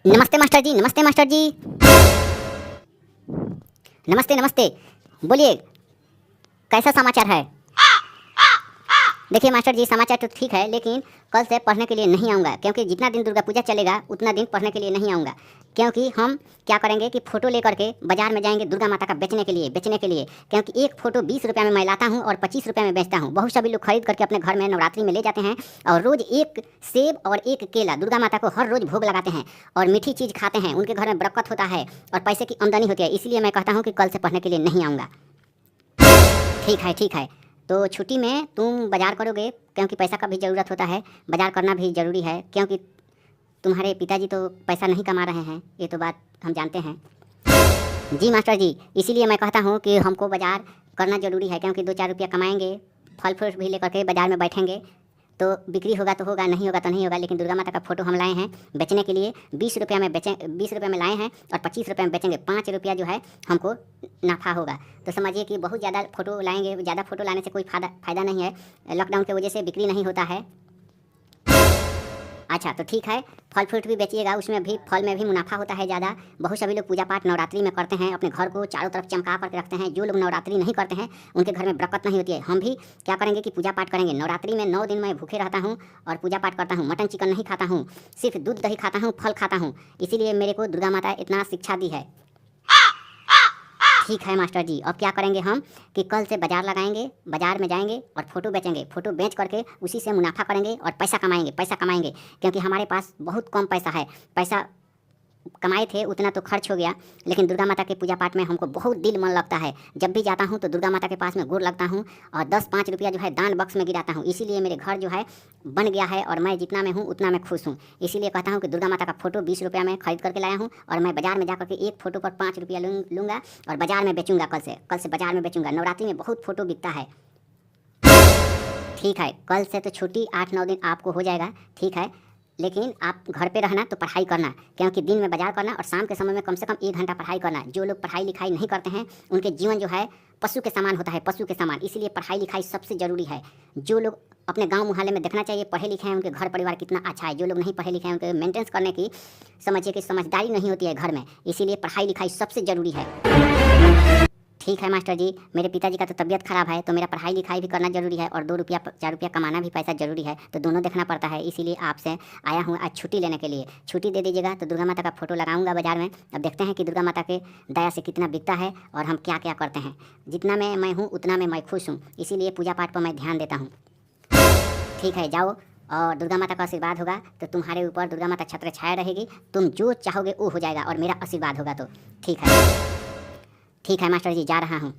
नमस्ते मास्टर जी, नमस्ते मास्टर जी। नमस्ते नमस्ते। बोलिए, कैसा समाचार है? देखिए मास्टर जी, समाचार तो ठीक है, लेकिन कल से पढ़ने के लिए नहीं आऊँगा, क्योंकि जितना दिन दुर्गा पूजा चलेगा उतना दिन पढ़ने के लिए नहीं आऊँगा। क्योंकि हम क्या करेंगे कि फ़ोटो लेकर के बाज़ार में जाएंगे दुर्गा माता का बेचने के लिए, क्योंकि एक फ़ोटो 20 रुपये में मैं लाता हूँ और 25 रुपये में बेचता हूँ। बहुत सभी लोग खरीद करके अपने घर में नवरात्रि में ले जाते हैं और रोज़ एक सेब और एक केला दुर्गा माता को हर रोज़ भोग लगाते हैं और मीठी चीज़ खाते हैं। उनके घर में बरकत होता है और पैसे की आमदनी होती है। इसलिए मैं कहता हूँ कि कल से पढ़ने के लिए नहीं आऊँगा। ठीक है, ठीक है। तो छुट्टी में तुम बाज़ार करोगे, क्योंकि पैसा का भी ज़रूरत होता है, बाज़ार करना भी ज़रूरी है, क्योंकि तुम्हारे पिताजी तो पैसा नहीं कमा रहे हैं, ये तो बात हम जानते हैं। जी मास्टर जी, इसीलिए मैं कहता हूँ कि हमको बाज़ार करना ज़रूरी है, क्योंकि 2-4 रुपया कमाएँगे, फल फ्रूट भी लेकर के बाज़ार में बैठेंगे तो बिक्री होगा तो होगा, नहीं होगा तो नहीं होगा। लेकिन दुर्गा माता का फ़ोटो हम लाए हैं बेचने के लिए। 20 रुपये में बेचें, 20 रुपये में लाए हैं और 25 रुपये में बेचेंगे। 5 रुपया जो है हमको नफ़ा होगा। तो समझिए कि बहुत ज़्यादा फ़ोटो लाएंगे। ज़्यादा फ़ोटो लाने से कोई फ़ायदा नहीं है, लॉकडाउन की वजह से बिक्री नहीं होता है। अच्छा, तो ठीक है, फल फ्रूट भी बेचिएगा, उसमें भी फल में भी मुनाफा होता है ज़्यादा। बहुत सभी लोग पूजा पाठ नवरात्रि में करते हैं, अपने घर को चारों तरफ चमका करके रखते हैं। जो लोग नवरात्रि नहीं करते हैं उनके घर में बरकत नहीं होती है। हम भी क्या करेंगे कि पूजा पाठ करेंगे। नवरात्रि में 9 दिन मैं भूखे रहता हूँ और पूजा पाठ करता हूँ। मटन चिकन नहीं खाता हूँ, सिर्फ दूध दही खाता हूँ, फल खाता हूँ। इसीलिए मेरे को दुर्गा माता इतना शिक्षा दी है। ठीक है मास्टर जी, अब क्या करेंगे हम कि कल से बाज़ार लगाएंगे, बाज़ार में जाएंगे और फ़ोटो बेचेंगे। फ़ोटो बेच करके उसी से मुनाफा करेंगे और पैसा कमाएंगे, क्योंकि हमारे पास बहुत कम पैसा है। पैसा कमाए थे उतना तो खर्च हो गया, लेकिन दुर्गा माता के पूजा पाठ में हमको बहुत दिल मन लगता है। जब भी जाता हूँ तो दुर्गा माता के पास में गोर लगता हूँ और 10-5 रुपया जो है दान बक्स में गिराता हूँ। इसीलिए मेरे घर जो है बन गया है और मैं जितना में हूँ उतना मैं खुश हूँ। इसीलिए कहता हूँ कि दुर्गा माता का फ़ोटो 20 रुपया में खरीद करके लाया हूँ और मैं बाज़ार में जाकर के एक फ़ोटो पर 5 रुपया लूँगा और बाज़ार में बेचूँगा। कल से बाज़ार में बेचूँगा। नवरात्रि में बहुत फ़ोटो बिकता है। ठीक है, कल से तो छुट्टी 8-9 दिन आपको हो जाएगा, ठीक है। लेकिन आप घर पे रहना तो पढ़ाई करना, क्योंकि दिन में बाज़ार करना और शाम के समय में कम से कम 1 घंटा पढ़ाई करना। जो लोग पढ़ाई लिखाई नहीं करते हैं उनके जीवन जो है पशु के समान होता है, पशु के समान। इसलिए पढ़ाई लिखाई सबसे ज़रूरी है। जो लोग अपने गांव मुहल्ले में देखना चाहिए पढ़े लिखे हैं, उनके घर परिवार कितना अच्छा है। जो लोग नहीं पढ़े लिखे हैं उनके मेंटेनेंस करने की समझिए कि समझदारी नहीं होती है घर में। इसीलिए पढ़ाई लिखाई सबसे ज़रूरी है। ठीक है मास्टर जी, मेरे पिताजी का तो तबीयत ख़राब है, तो मेरा पढ़ाई लिखाई भी करना ज़रूरी है और 2 रुपया 4 रुपया कमाना भी पैसा ज़रूरी है, तो दोनों देखना पड़ता है। इसीलिए आपसे आया हूँ आज छुट्टी लेने के लिए। छुट्टी दे दीजिएगा तो दुर्गा माता का फ़ोटो लगाऊंगा बाज़ार में। अब देखते हैं कि दुर्गा माता के दया से कितना बिकता है और हम क्या क्या करते हैं। जितना में मैं हूँ उतना में मैं खुश हूँ, इसीलिए पूजा पाठ पर मैं ध्यान देता हूँ। ठीक है, जाओ और दुर्गा माता का आशीर्वाद होगा तो तुम्हारे ऊपर दुर्गा माता छत्र छाया रहेगी। तुम जो चाहोगे वो हो जाएगा और मेरा आशीर्वाद होगा तो। ठीक है मास्टर जी, जा रहा हूँ।